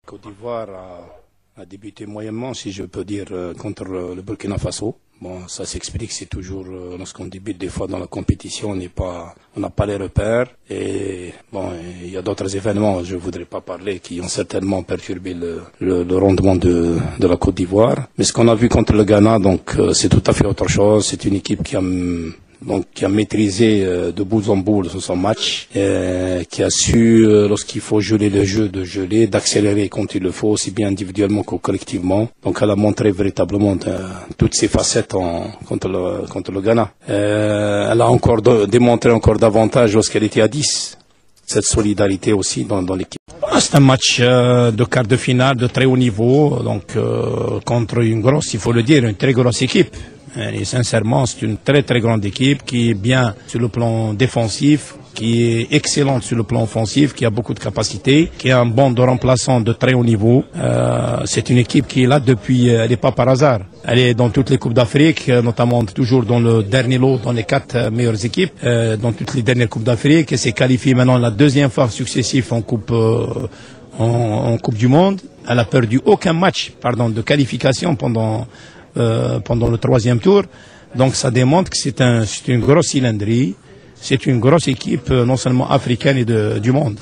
Côte d'Ivoire a débuté moyennement, si je peux dire, contre le Burkina Faso. Bon, ça s'explique, c'est toujours lorsqu'on débute des fois dans la compétition, on n'a pas les repères. Et bon, il y a d'autres événements, je voudrais pas parler, qui ont certainement perturbé le rendement de la Côte d'Ivoire. Mais ce qu'on a vu contre le Ghana, donc c'est tout à fait autre chose. C'est une équipe qui a maîtrisé de bout en bout son match, qui a su, lorsqu'il faut geler le jeu, de geler, d'accélérer quand il le faut, aussi bien individuellement que collectivement. Donc elle a montré véritablement toutes ses facettes contre le Ghana. Elle a encore démontré encore davantage lorsqu'elle était à 10. Cette solidarité aussi dans l'équipe. C'est un match de quart de finale de très haut niveau, donc contre une grosse, il faut le dire, une très grosse équipe. Et sincèrement, c'est une très très grande équipe qui est bien sur le plan défensif, qui est excellente sur le plan offensif, qui a beaucoup de capacités, qui a un banc de remplaçants de très haut niveau. C'est une équipe qui est là depuis, elle n'est pas par hasard. Elle est dans toutes les Coupes d'Afrique, notamment toujours dans le dernier lot, dans les 4 meilleures équipes, dans toutes les dernières Coupes d'Afrique, et s'est qualifiée maintenant la deuxième fois successive en Coupe du Monde. Elle a perdu aucun match, de qualification pendant le 3e tour. Donc ça démontre que c'est une grosse cylindrie, c'est une grosse équipe non seulement africaine et du monde.